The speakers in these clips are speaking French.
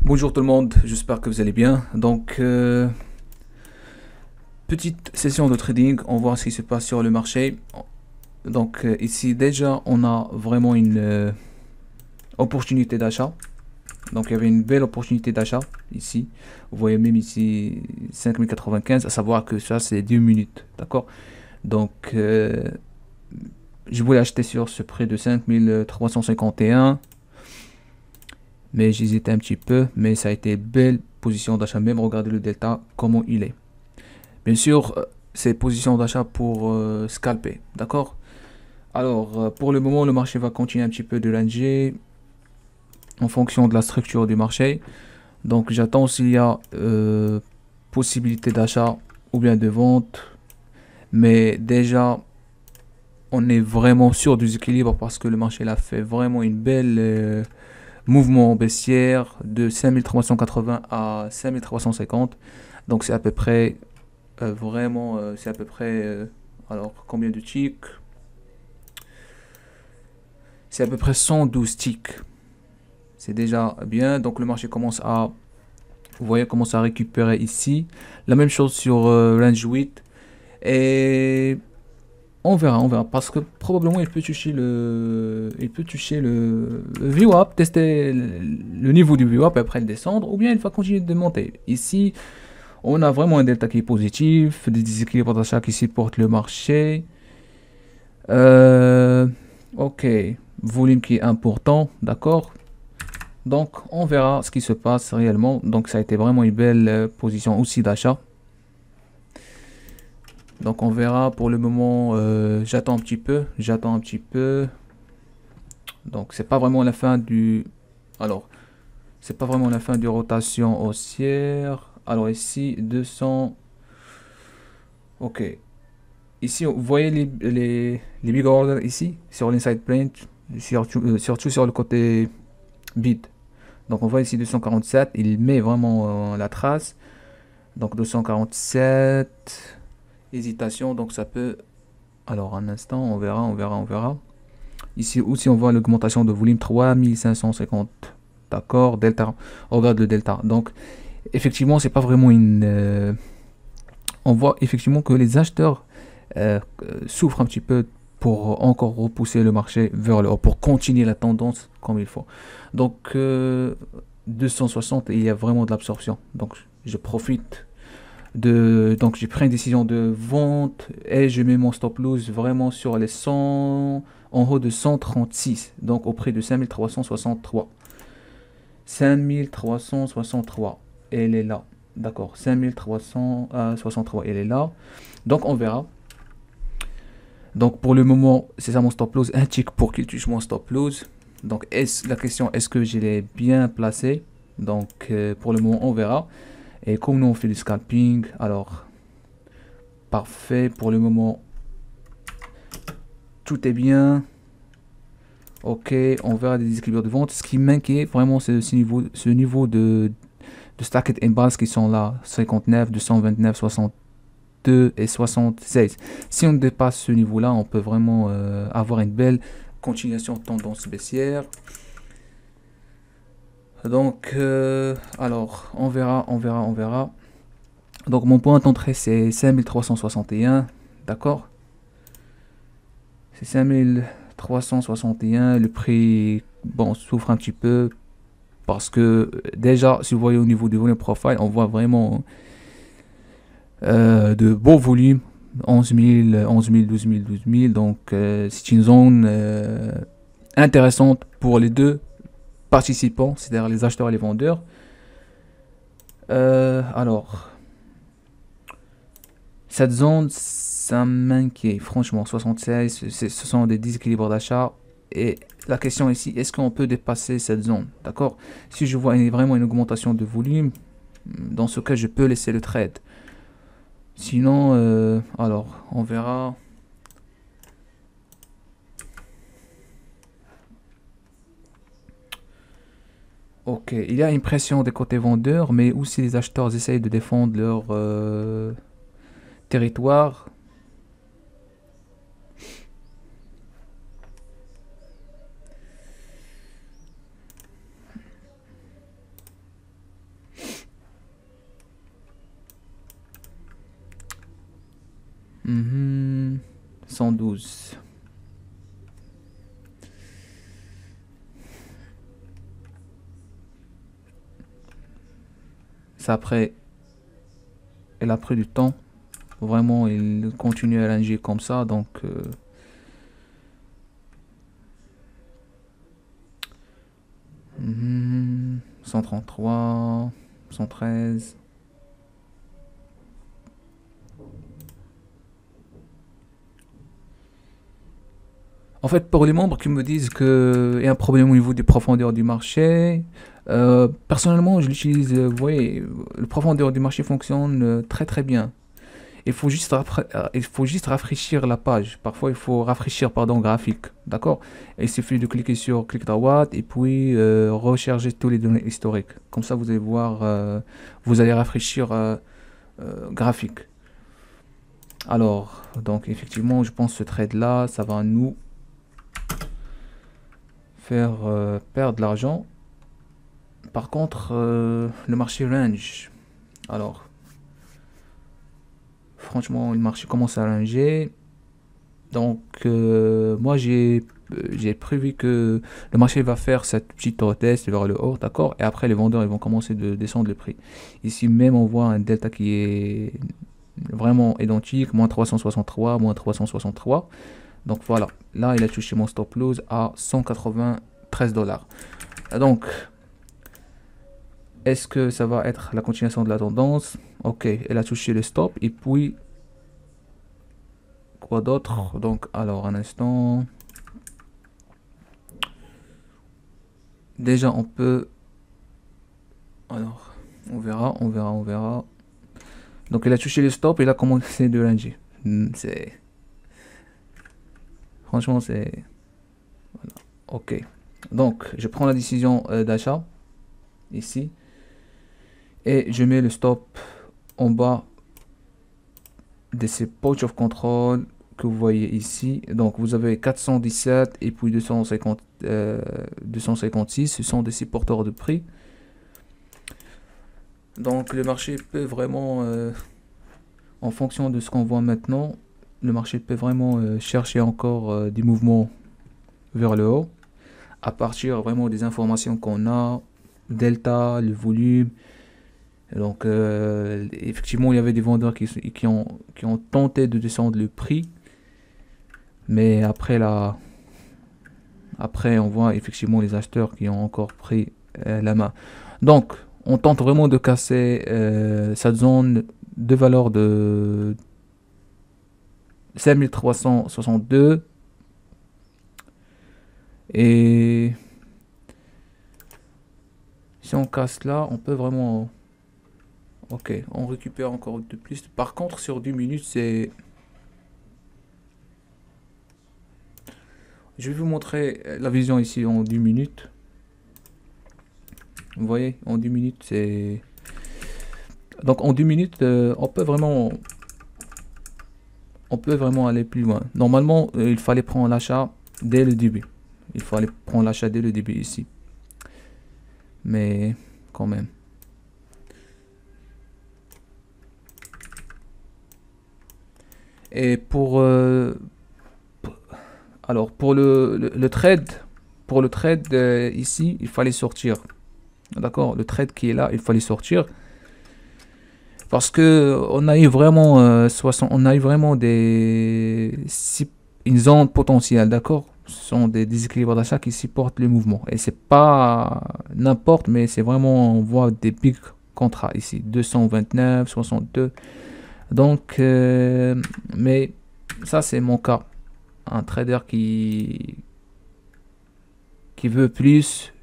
Bonjour tout le monde, j'espère que vous allez bien. Petite session de trading, on va voir ce qui se passe sur le marché. Ici déjà, on a vraiment une opportunité d'achat. Donc il y avait une belle opportunité d'achat ici. Vous voyez même ici 5095, à savoir que ça c'est 2 minutes, d'accord. Donc je voulais acheter sur ce prix de 5351. Mais j'hésitais un petit peu, mais ça a été belle position d'achat. Même regardez le delta, comment il est. Bien sûr, c'est position d'achat pour scalper, d'accord. Alors, pour le moment, le marché va continuer un petit peu de ranger en fonction de la structure du marché. Donc, j'attends s'il y a possibilité d'achat ou bien de vente. Mais déjà, on est vraiment sur du déséquilibre parce que le marché a fait vraiment une belle mouvement baissière de 5380 à 5350. Donc, c'est à peu près c'est à peu près alors combien de ticks? C'est à peu près 112 ticks. C'est déjà bien. Donc le marché commence à, vous voyez, commence à récupérer ici. La même chose sur range 8. Et on verra. Parce que probablement il peut toucher le VWAP, tester le niveau du VWAP et après le descendre. Ou bien il va continuer de monter. Ici, on a vraiment un delta qui est positif, des déséquilibres d'achat qui supportent le marché. Euh, ok, volume qui est important, d'accord. Donc on verra ce qui se passe réellement. Donc ça a été vraiment une belle position aussi d'achat. Donc on verra pour le moment. J'attends un petit peu. Donc c'est pas vraiment la fin du. Alors c'est pas vraiment la fin du rotation haussière. Alors ici 200. Ok. Ici vous voyez les big orders ici sur l'inside print, surtout sur le côté bid. Donc on voit ici 247, il met vraiment la trace. Donc 247, hésitation, donc ça peut... Alors un instant, on verra. Ici aussi on voit l'augmentation de volume 3550. D'accord, delta, on regarde le delta. Donc effectivement, c'est pas vraiment une... on voit effectivement que les acheteurs souffrent un petit peu pour encore repousser le marché vers le haut, pour continuer la tendance comme il faut. Donc 260, il y a vraiment de l'absorption. Donc je profite donc j'ai pris une décision de vente et je mets mon stop loss vraiment sur les 100, en haut de 136, donc au prix de 5363. 5363, elle est là. D'accord, 5363, elle est là. Donc on verra. Donc pour le moment, c'est ça mon stop loss. Un tick pour qu'il touche mon stop loss. Donc la question, est-ce que je l'ai bien placé? Donc pour le moment, on verra. Et comme nous on fait du scalping, alors parfait pour le moment, tout est bien. Ok, on verra des déséquilibres de vente. Ce qui m'inquiète vraiment, c'est ce niveau de stacked imbalance qui sont là, 59, 229, 62 et 76. Si on dépasse ce niveau-là, on peut vraiment avoir une belle continuation de tendance baissière. Donc, alors, on verra. Donc, mon point d'entrée, c'est 5361, d'accord. C'est 5361, le prix, bon, souffre un petit peu, parce que déjà, si vous voyez au niveau du volume profile, on voit vraiment de beaux volumes, 11 000, 11 000, 12 000, 12 000. Donc, c'est une zone intéressante pour les deux participants, c'est-à-dire les acheteurs et les vendeurs. Alors, cette zone, ça m'inquiète, franchement. 76, ce sont des déséquilibres d'achat. Et la question ici, est-ce qu'on peut dépasser cette zone? D'accord. Si je vois vraiment une augmentation de volume, dans ce cas, je peux laisser le trade. Sinon, alors, on verra. Ok, il y a une pression des côtés vendeurs, mais aussi les acheteurs essayent de défendre leur territoire. 112. Ça après, elle a pris du temps. Vraiment, il continue à ranger comme ça, donc 133, 113. En fait, pour les membres qui me disent qu'il y a un problème au niveau des profondeurs du marché, personnellement, je l'utilise. Vous voyez, le profondeur du marché fonctionne très très bien. Il faut juste rafraîchir la page. Parfois, il faut rafraîchir, pardon, graphique. D'accord? Il suffit de cliquer sur clic droite et puis recharger tous les données historiques. Comme ça, vous allez voir, vous allez rafraîchir graphique. Alors, donc effectivement, je pense que ce trade-là, ça va nous faire perdre de l'argent. Par contre, le marché range. Alors, franchement, le marché commence à ranger. Donc, moi, j'ai prévu que le marché va faire cette petite test vers le haut, d'accord? Et après, les vendeurs, ils vont commencer de descendre le prix. Ici même, on voit un delta qui est vraiment identique, moins 363, moins 363. Donc voilà, là, il a touché mon stop loss à 193 dollars. Donc, est-ce que ça va être la continuation de la tendance? Ok, elle a touché le stop. Et puis, quoi d'autre? Donc, alors, un instant. Déjà, on peut... Alors, on verra. Donc, elle a touché le stop et il a commencé de ranger. C'est... Franchement, c'est... Voilà. Ok. Donc, je prends la décision d'achat. Ici. Et je mets le stop en bas de ces pouch of control que vous voyez ici. Donc vous avez 417 et puis 256. Ce sont des supporteurs de prix. Donc le marché peut vraiment, en fonction de ce qu'on voit maintenant, le marché peut vraiment chercher encore des mouvements vers le haut à partir vraiment des informations qu'on a, delta, le volume. Donc effectivement, il y avait des vendeurs qui ont tenté de descendre le prix, mais après on voit effectivement les acheteurs qui ont encore pris la main. Donc on tente vraiment de casser cette zone de valeur de 5362 et si on casse là, on peut vraiment... Ok, on récupère encore de plus. Par contre, sur 10 minutes, c'est... Je vais vous montrer la vision ici en 10 minutes. Vous voyez, en 10 minutes, c'est... Donc en 10 minutes, on peut vraiment aller plus loin. Normalement, il fallait prendre l'achat dès le début. Il fallait prendre l'achat dès le début ici. Mais quand même. Et alors pour le trade, ici, il fallait sortir. D'accord, le trade qui est là, il fallait sortir parce que on a eu vraiment on a eu vraiment une zone potentielle, d'accord. Ce sont des déséquilibres d'achat qui supportent le mouvement et c'est pas n'importe, mais c'est vraiment, on voit des big contrats ici, 229, 62. Donc mais ça c'est mon cas, un trader qui veut plus,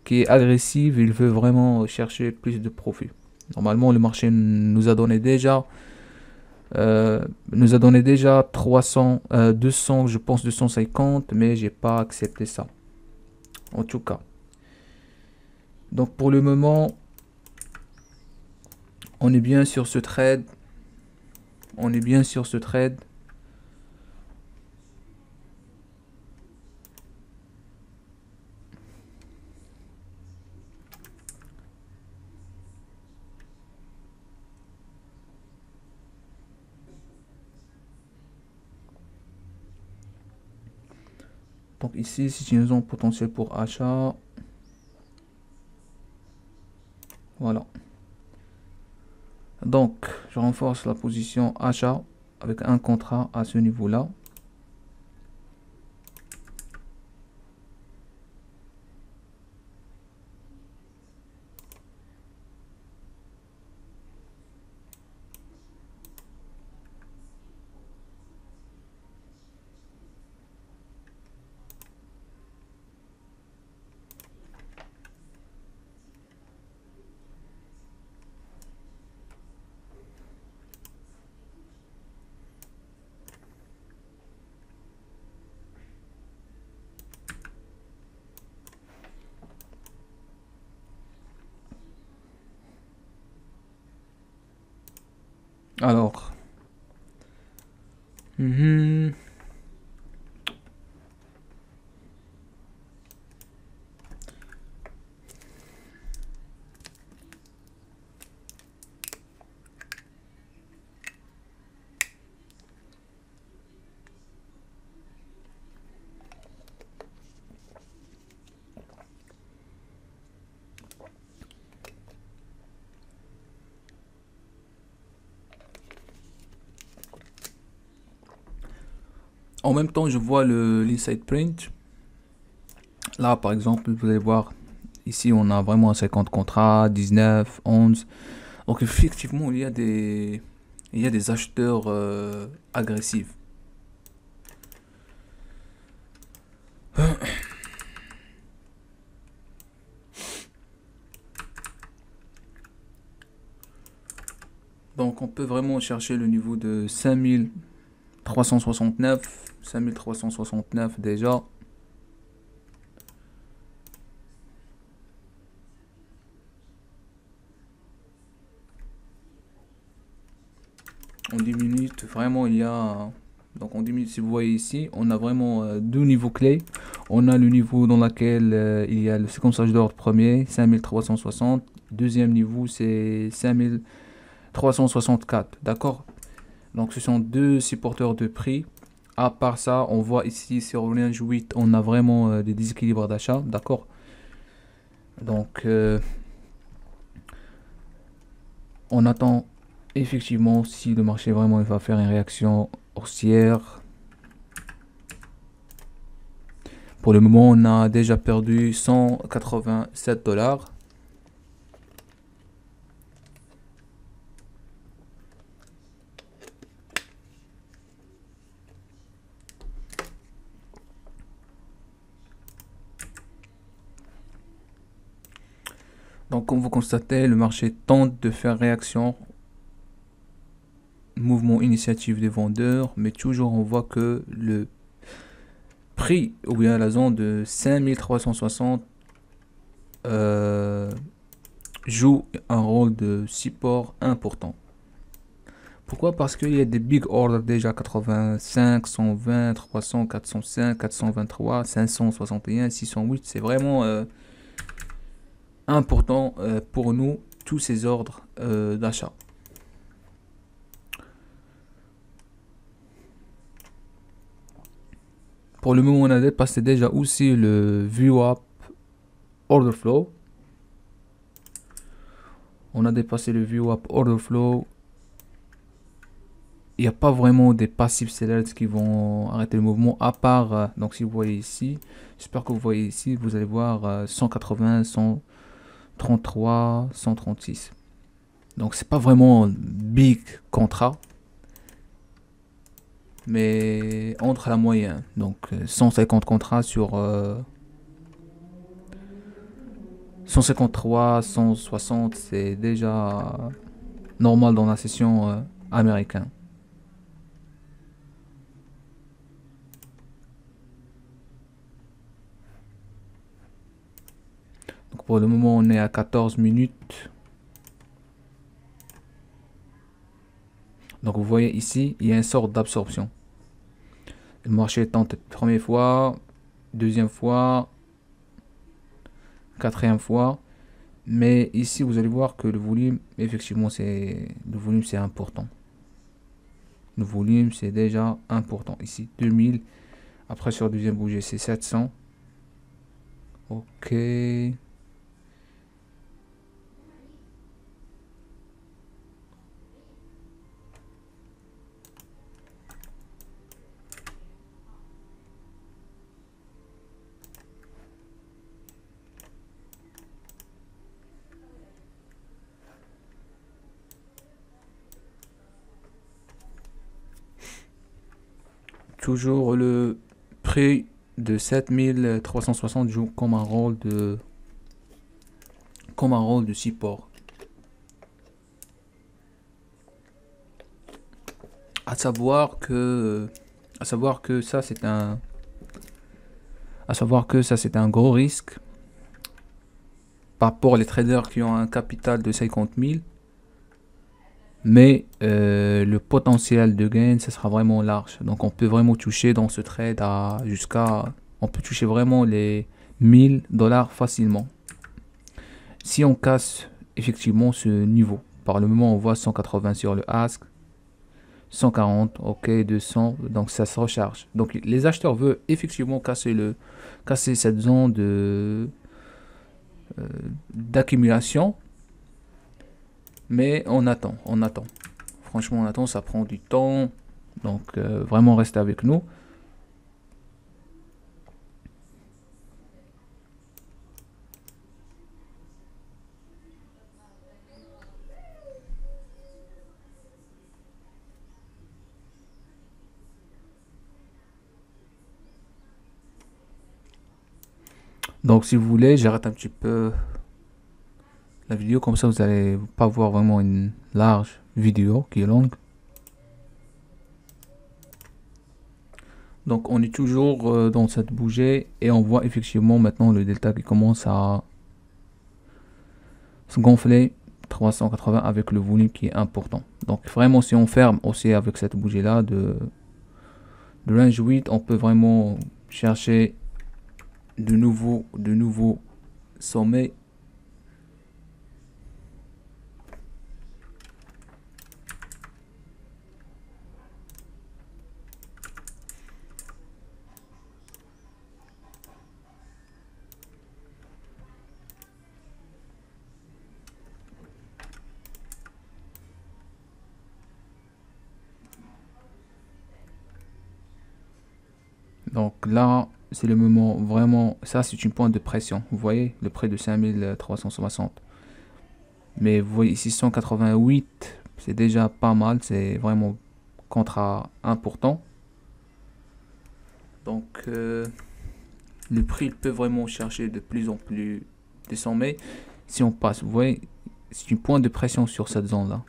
qui est agressif, il veut vraiment chercher plus de profit. Normalement, le marché nous a donné déjà 300, 200, je pense 250, mais j'ai pas accepté ça. En tout cas. Donc pour le moment, on est bien sur ce trade. On est bien sur ce trade. Donc ici, c'est une zone potentielle pour achat. Voilà. Donc, je renforce la position achat avec un contrat à ce niveau-là. Alors, en même temps, je vois l'inside print. Là, par exemple, vous allez voir, ici, on a vraiment 50 contrats, 19, 11. Donc, effectivement, il y a des acheteurs agressifs. Donc, on peut vraiment chercher le niveau de 5369. 5369 déjà. En 10 minutes, vraiment, il y a... Donc en 10 minutes, si vous voyez ici, on a vraiment deux niveaux clés. On a le niveau dans lequel il y a le séquençage d'ordre premier, 5360. Deuxième niveau, c'est 5364. D'accord? Donc ce sont deux supporteurs de prix. À part ça, on voit ici sur Range 8, on a vraiment des déséquilibres d'achat. D'accord? Donc on attend effectivement si le marché vraiment il va faire une réaction haussière. Pour le moment, on a déjà perdu 187 $. Donc, comme vous constatez, le marché tente de faire réaction. Mouvement initiative des vendeurs, mais toujours on voit que le prix ou bien la zone de 5360 joue un rôle de support important. Pourquoi? Parce qu'il y a des big orders déjà 85, 120, 300, 405, 423, 561, 608. C'est vraiment important pour nous, tous ces ordres d'achat. Pour le moment, on a dépassé déjà aussi le VWAP Order Flow. On a dépassé le VWAP Order Flow. Il n'y a pas vraiment des passive sellers qui vont arrêter le mouvement, à part, donc si vous voyez ici, j'espère que vous voyez ici, vous allez voir 180, 133, 136. Donc c'est pas vraiment big contrat, mais entre la moyenne. Donc 150 contrats sur 153, 160, c'est déjà normal dans la session américaine. Donc pour le moment, on est à 14 minutes. Donc vous voyez ici, il y a une sorte d'absorption. Le marché tente première fois, deuxième fois, quatrième fois. Mais ici, vous allez voir que le volume, effectivement, c'est important. Le volume, c'est déjà important. Ici, 2000 Après sur le deuxième bougie c'est 700. Ok. Toujours le prix de 7360 joue comme un rôle de support. À savoir que ça c'est un gros risque par rapport aux traders qui ont un capital de 50 000. Mais le potentiel de gain, ça sera vraiment large. Donc on peut vraiment toucher dans ce trade on peut toucher vraiment les 1000 $ facilement. Si on casse effectivement ce niveau, par le moment on voit 180 sur le ask, 140, ok, 200, donc ça se recharge. Donc les acheteurs veulent effectivement casser cette zone d'accumulation, mais on attend. Franchement, on attend, ça prend du temps. Donc, vraiment, restez avec nous. Donc, si vous voulez, j'arrête un petit peu la vidéo. Comme ça, vous n'allez pas voir vraiment une large vidéo qui est longue. Donc, on est toujours dans cette bougie et on voit effectivement maintenant le delta qui commence à se gonfler. 380 avec le volume qui est important. Donc, vraiment, si on ferme aussi avec cette bougie là de range 8, on peut vraiment chercher de nouveaux sommets. Donc là, c'est le moment vraiment, ça c'est une pointe de pression. Vous voyez le prix de 5360. Mais vous voyez ici 188, c'est déjà pas mal, c'est vraiment contrat important. Donc le prix peut vraiment chercher de plus en plus des sommets. Si on passe, vous voyez, c'est une pointe de pression sur cette zone là.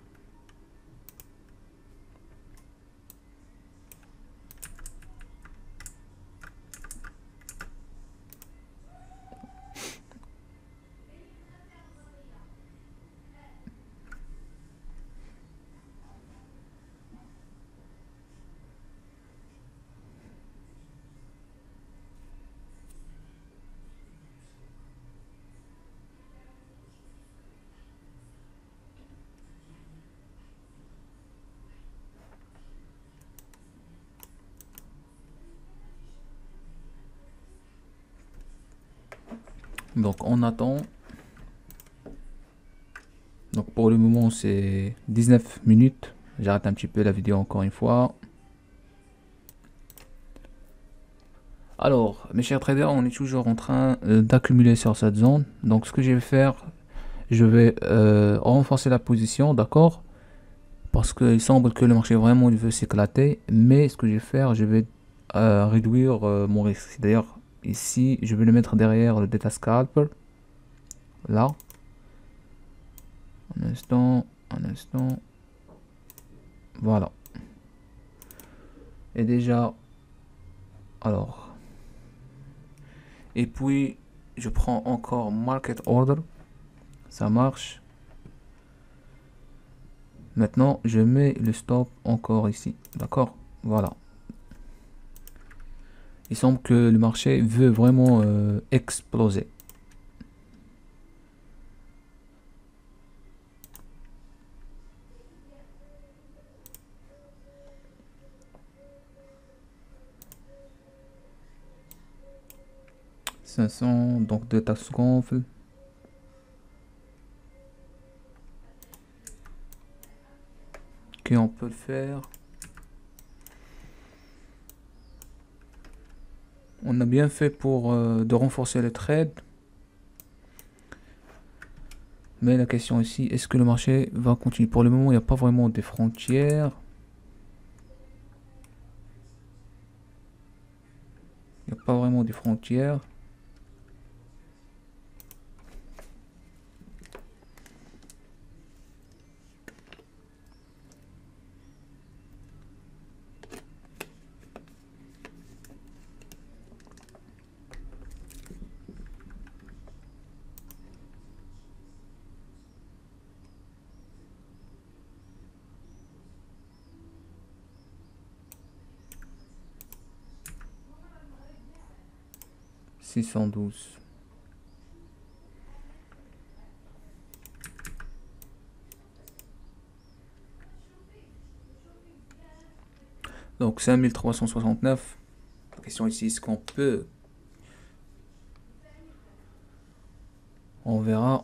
Donc on attend. Donc pour le moment c'est 19 minutes. J'arrête un petit peu la vidéo encore une fois. Alors mes chers traders, on est toujours en train d'accumuler sur cette zone. Donc ce que je vais faire, je vais renforcer la position, d'accord? Parce qu'il semble que le marché vraiment il veut s'éclater. Mais ce que je vais faire, je vais réduire mon risque. D'ailleurs ici je vais le mettre derrière le data scalper. Là. Un instant. Voilà. Et déjà, alors. Et puis, je prends encore market order. Ça marche. Maintenant, je mets le stop encore ici. D'accord? Voilà. Il semble que le marché veut vraiment exploser. 500, donc de taxes gonfle. Ok, on peut le faire. On a bien fait pour de renforcer le trade. Mais la question ici, est-ce que le marché va continuer? Pour le moment, il n'y a pas vraiment de frontières. Il n'y a pas vraiment de frontières. $612. Donc 5369. La question ici, est-ce qu'on peut? On verra.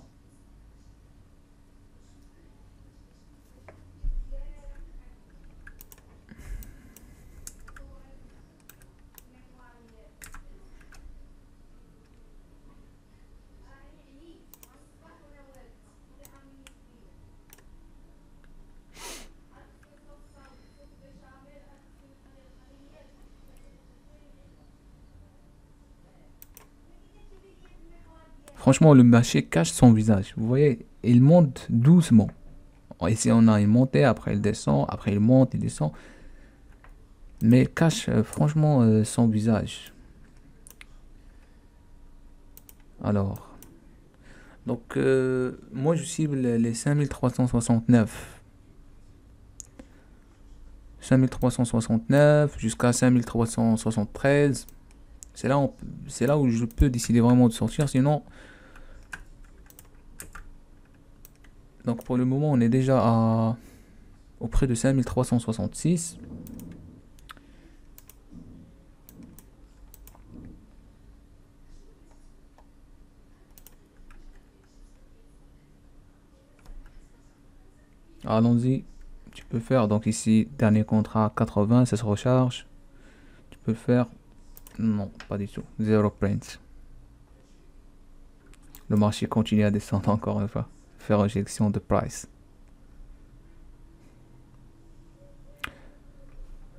Franchement, le marché cache son visage. Vous voyez, il monte doucement. Ici, on a une montée, après il descend, après il monte, il descend. Mais cache franchement son visage. Alors, donc moi je cible les 5369. 5369 jusqu'à 5373. C'est là où je peux décider vraiment de sortir. Sinon, donc pour le moment, on est déjà auprès de 5366. Allons-y. Tu peux faire, donc ici, dernier contrat 80, ça se recharge. Tu peux faire, non, pas du tout, 0 print. Le marché continue à descendre encore une fois. Faire rejection de price.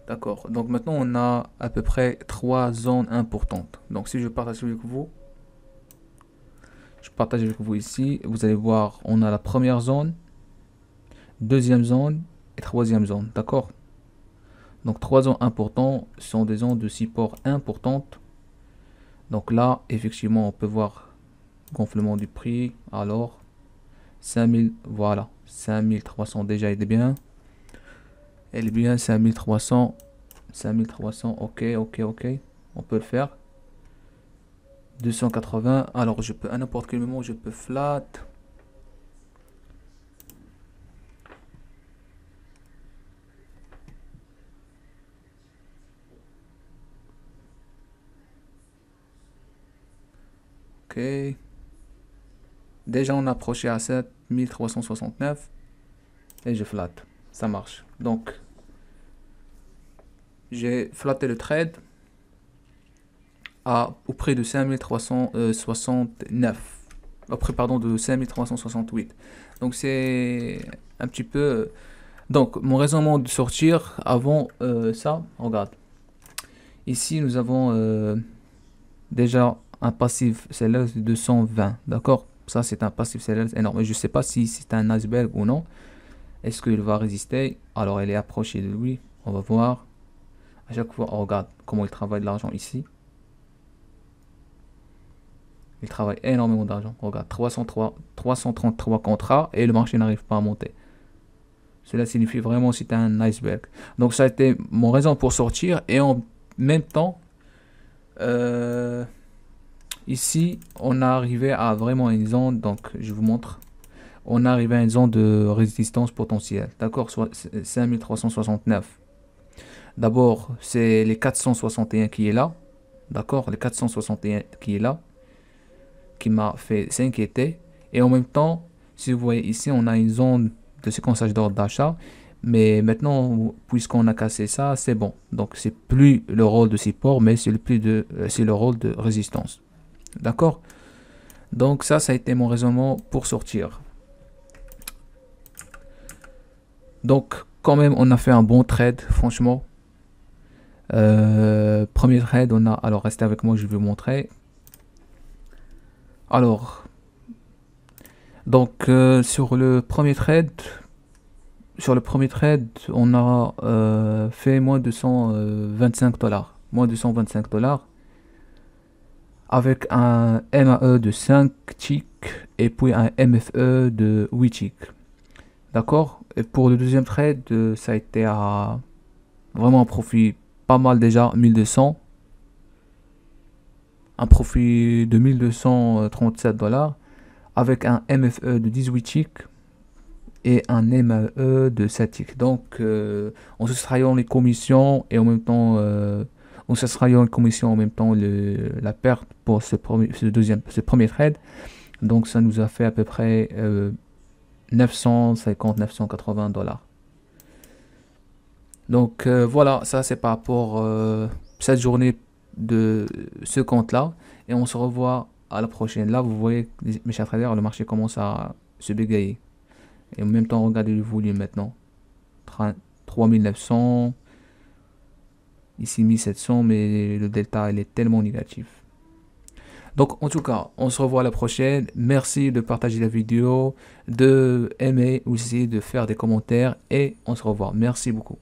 D'accord, donc maintenant on a à peu près 3 zones importantes. Donc si je partage avec vous, je partage avec vous ici, vous allez voir, on a la première zone, deuxième zone et troisième zone, d'accord? Donc 3 zones importantes sont des zones de support importantes. Donc là, effectivement, on peut voir gonflement du prix. Alors, 5000, voilà, 5300 déjà, il est bien. Elle est bien, 5300, 5300, ok, ok, ok, on peut le faire. 280, alors je peux, à n'importe quel moment, je peux flat. Ok. Déjà, on a approché à 7369 et je flatte. Ça marche. Donc, j'ai flatté le trade auprès de 5369. Auprès, pardon, de 5368. Donc, c'est un petit peu. Donc, mon raisonnement de sortir avant ça, regarde. Ici, nous avons déjà un passif seller de 220. D'accord? Ça, c'est un passif seller énorme. Je ne sais pas si c'est un iceberg ou non. Est-ce qu'il va résister? Alors, elle est approchée de lui. On va voir. À chaque fois, on regarde comment il travaille de l'argent ici. Il travaille énormément d'argent. Regarde, 333 contrats et le marché n'arrive pas à monter. Cela signifie vraiment que c'est un iceberg. Donc, ça a été mon raison pour sortir. Et en même temps, ici, on est arrivé à vraiment une zone. Donc, je vous montre. On est arrivé à une zone de résistance potentielle. D'accord, 5369. D'abord, c'est les 461 qui est là. D'accord, les 461 qui est là. qui m'a fait s'inquiéter. Et en même temps, si vous voyez ici, on a une zone de séquençage d'ordre d'achat. Mais maintenant, puisqu'on a cassé ça, c'est bon. Donc, c'est plus le rôle de support, mais c'est le rôle de résistance. D'accord? Donc, ça a été mon raisonnement pour sortir. Donc, quand même, on a fait un bon trade, franchement. Premier trade, on a... Alors, restez avec moi, je vais vous montrer. Alors, donc, sur le premier trade, on a fait moins de 125 dollars. Moins de 125 dollars. Avec un MAE de 5 ticks et puis un MFE de 8 ticks. D'accord? Et pour le deuxième trade, ça a été à vraiment un profit pas mal déjà, 1200. Un profit de 1237 dollars avec un MFE de 18 ticks et un MAE de 7 ticks. Donc, en soustrayant les commissions et en même temps, la perte pour ce premier trade. Donc, ça nous a fait à peu près 950-980 dollars. Donc, voilà, ça c'est par rapport à cette journée de ce compte-là. Et on se revoit à la prochaine. Là, vous voyez, mes chers traders, le marché commence à se bégayer. Et en même temps, regardez le volume maintenant. 3900. Ici 1700, mais le delta, il est tellement négatif. Donc, en tout cas, on se revoit à la prochaine. Merci de partager la vidéo, de aimer aussi, de faire des commentaires. Et on se revoit. Merci beaucoup.